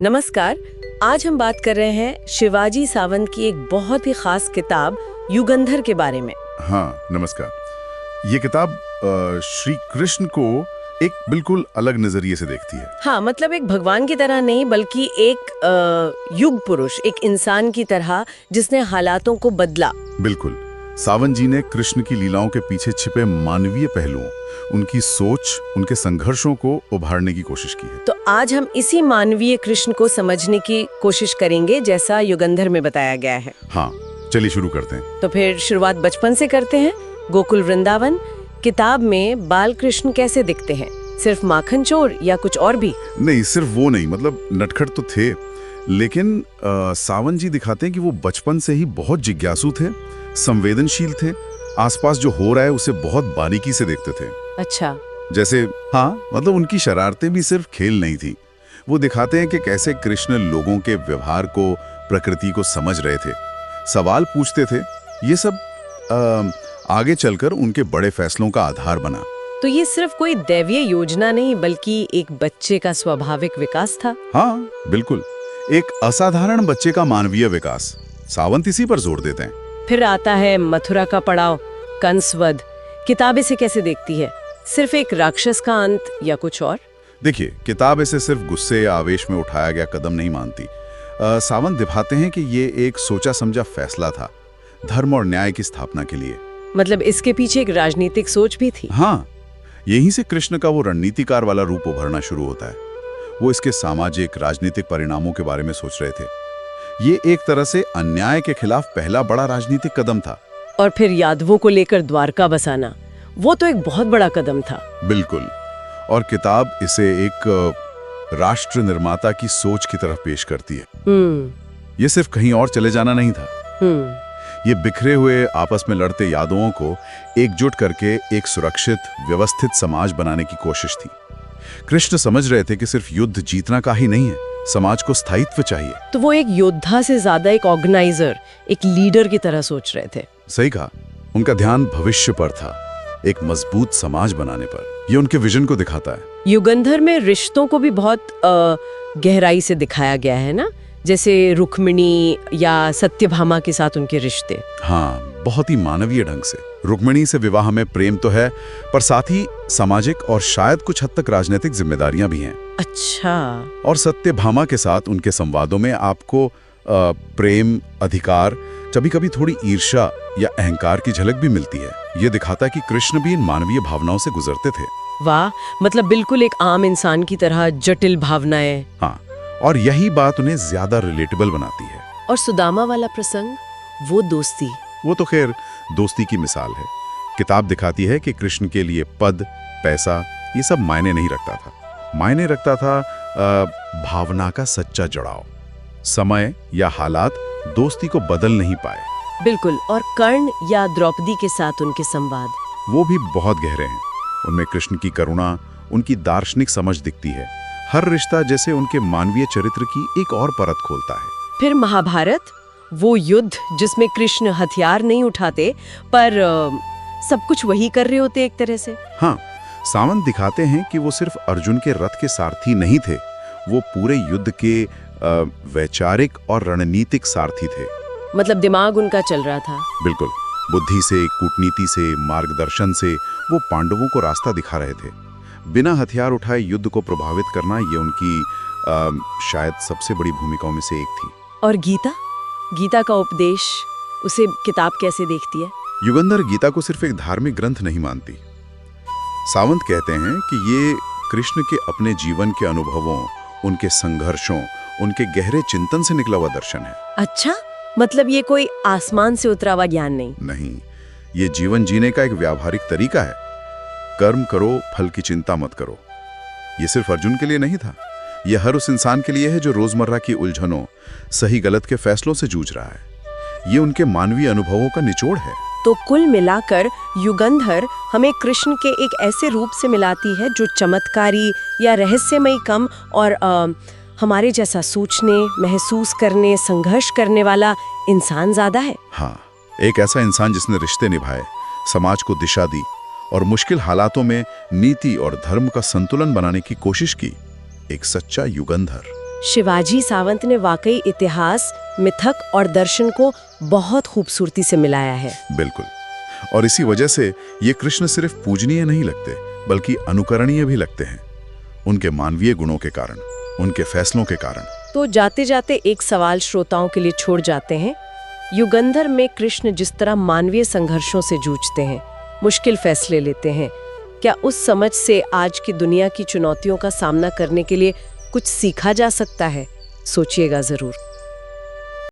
नमस्कार। आज हम बात कर रहे हैं शिवाजी सावंत की एक बहुत ही खास किताब युगंधर के बारे में। हाँ, नमस्कार। ये किताब श्री कृष्ण को एक बिल्कुल अलग नजरिए से देखती है। हाँ, मतलब एक भगवान की तरह नहीं बल्कि एक युग पुरुष, एक इंसान की तरह जिसने हालातों को बदला। बिल्कुल। सावंत जी ने कृष्ण की लीलाओं के पीछे छिपे मानवीय पहलुओं, उनकी सोच, उनके संघर्षों को उभारने की कोशिश की है। तो आज हम इसी मानवीय कृष्ण को समझने की कोशिश करेंगे जैसा युगंधर में बताया गया है। हाँ, चलिए शुरू करते हैं। तो फिर शुरुआत बचपन से करते हैं। गोकुल वृंदावन किताब में बाल कृष्ण कैसे दिखते हैं? सिर्फ माखन चोर या कुछ और भी? नहीं, सिर्फ वो नहीं, मतलब नटखट तो थे, लेकिन सावंत जी दिखाते हैं कि वो बचपन से ही बहुत जिज्ञासु थे, संवेदनशील थे, आसपास जो हो रहा है उसे बहुत बारीकी से देखते थे। अच्छा। जैसे मतलब उनकी शरारतें भी सिर्फ खेल नहीं थी। वो दिखाते हैं कि कैसे कृष्ण लोगों के व्यवहार को, प्रकृति को समझ रहे थे, सवाल पूछते थे। ये सब आगे चलकर उनके बड़े फैसलों का आधार बना। तो ये सिर्फ कोई दैवीय योजना नहीं बल्कि एक बच्चे का स्वाभाविक विकास था। हाँ, बिल्कुल। एक असाधारण बच्चे का मानवीय विकास। सावंत इसी पर जोर देते हैं। फिर आता है मथुरा का पड़ाव, कंसवध। किताब इसे कैसे देखती है? सिर्फ एक राक्षस का अंत या कुछ और? देखिए, किताब इसे सिर्फ गुस्से या आवेश में उठाया गया कदम नहीं मानती। सावंत दिखाते हैं कि ये एक सोचा समझा फैसला था, धर्म और न्याय की स्थापना के लिए। मतलब इसके पीछे एक राजनीतिक सोच भी थी। हाँ, यहीं से कृष्ण का वो रणनीतिकार वाला रूप उभरना शुरू होता है। वो इसके सामाजिक, राजनीतिक परिणामों के बारे में सोच रहे थे। ये एक तरह से अन्याय के खिलाफ पहला बड़ा राजनीतिक कदम था। और फिर यादवों को लेकर द्वारका बसाना, वो तो एक बहुत बड़ा कदम था। बिल्कुल। और किताब इसे एक राष्ट्र निर्माता की सोच की तरफ पेश करती है। ये सिर्फ कहीं और चले जाना नहीं था। ये बिखरे हुए, आपस में लड़ते यादवों को एकजुट करके एक सुरक्षित, व्यवस्थित समाज बनाने की कोशिश थी। कृष्ण समझ रहे थे कि सिर्फ युद्ध जीतना का ही नहीं है, समाज को स्थायित्व चाहिए। तो वो एक योद्धा से ज्यादा एक ऑर्गेनाइजर, एक लीडर की तरह सोच रहे थे। सही कहा। उनका ध्यान भविष्य पर था, एक मजबूत समाज बनाने पर। ये उनके विजन को दिखाता है। युगंधर में रिश्तों को भी बहुत गहराई से दिखाया गया है ना, जैसे रुक्मिणी या सत्यभामा के साथ उनके रिश्ते। हाँ, बहुत ही मानवीय ढंग से। रुक्मिणी से विवाह में प्रेम तो है, पर साथ ही सामाजिक और शायद कुछ हद तक राजनीतिक जिम्मेदारियां भी हैं। अच्छा। और सत्यभामा के साथ उनके संवादों में आपको प्रेम, अधिकार, कभी-कभी थोड़ी ईर्ष्या या अहंकार की झलक भी मिलती है। ये दिखाता है कि कृष्ण भी इन मानवीय भावनाओं से गुजरते थे। वाह, मतलब बिल्कुल एक आम इंसान की तरह जटिल भावनाएं। हाँ, और यही बात उन्हें ज्यादा रिलेटेबल बनाती है। और सुदामा वाला प्रसंग, वो दोस्ती। वो तो खैर दोस्ती की मिसाल है। किताब दिखाती है कि कृष्ण के लिए पद, पैसा, ये सब मायने नहीं रखता था। मायने रखता था भावना का सच्चा जुड़ाव। समय या हालात दोस्ती को बदल नहीं पाए। बिल्कुल। और कर्ण या द्रौपदी के साथ उनके संवाद, वो भी बहुत गहरे हैं। उनमें कृष्ण की करुणा, उनकी दार्शनिक समझ दिखती है। हर रिश्ता जैसे उनके मानवीय चरित्र की एक और परत खोलता है। फिर महाभारत, वो युद्ध जिसमें कृष्ण हथियार नहीं उठाते पर सब कुछ वही कर रहे होते एक तरह से। हाँ, सावंत दिखाते हैं कि वो सिर्फ अर्जुन के रथ के सारथी नहीं थे, वो पूरे युद्ध के वैचारिक और रणनीतिक सारथी थे। मतलब दिमाग उनका चल रहा था। बिल्कुल। बुद्धि से, कूटनीति से, मार्गदर्शन से वो पांडवों को रास्ता दिखा रहे थे। बिना हथियार उठाए युद्ध को प्रभावित करना, ये उनकी शायद सबसे बड़ी भूमिकाओं में से एक थी। और गीता का उपदेश, उसे किताब कैसे देखती है? युगंधर गीता को सिर्फ एक धार्मिक ग्रंथ नहीं मानती। सावंत कहते हैं कि ये कृष्ण के अपने जीवन के अनुभवों, उनके संघर्षों, उनके गहरे चिंतन से निकला हुआ दर्शन है। अच्छा, मतलब ये कोई आसमान से उतरा हुआ ज्ञान नहीं, ये जीवन जीने का एक व्यावहारिक तरीका है। कर्म करो, फल की चिंता मत करो। ये सिर्फ अर्जुन के लिए नहीं था, ये हर उस इंसान के लिए है जो रोजमर्रा की उलझनों, सही गलत के फैसलों से जूझ रहा है। ये उनके मानवीय अनुभवों का निचोड़ है। तो कुल मिलाकर युगंधर हमें कृष्ण के एक ऐसे रूप से मिलाती है जो चमत्कारी या रहस्यमयी कम और हमारे जैसा सोचने, महसूस करने, संघर्ष करने वाला इंसान ज्यादा है। हाँ, एक ऐसा इंसान जिसने रिश्ते निभाए, समाज को दिशा दी और मुश्किल हालातों में नीति और धर्म का संतुलन बनाने की कोशिश की। एक सच्चा युगंधर। शिवाजी सावंत ने वाकई इतिहास, मिथक और दर्शन को बहुत खूबसूरती से मिलाया है। बिल्कुल। और इसी वजह से ये कृष्ण सिर्फ पूजनीय नहीं लगते, बल्कि अनुकरणीय भी लगते हैं, उनके मानवीय गुणों के कारण, उनके फैसलों के कारण। तो जाते जाते एक सवाल श्रोताओं के लिए छोड़ जाते हैं। युगंधर में कृष्ण जिस तरह मानवीय संघर्षों से जूझते हैं, मुश्किल फैसले लेते हैं, क्या उस समझ से आज की दुनिया की चुनौतियों का सामना करने के लिए कुछ सीखा जा सकता है? सोचिएगा जरूर।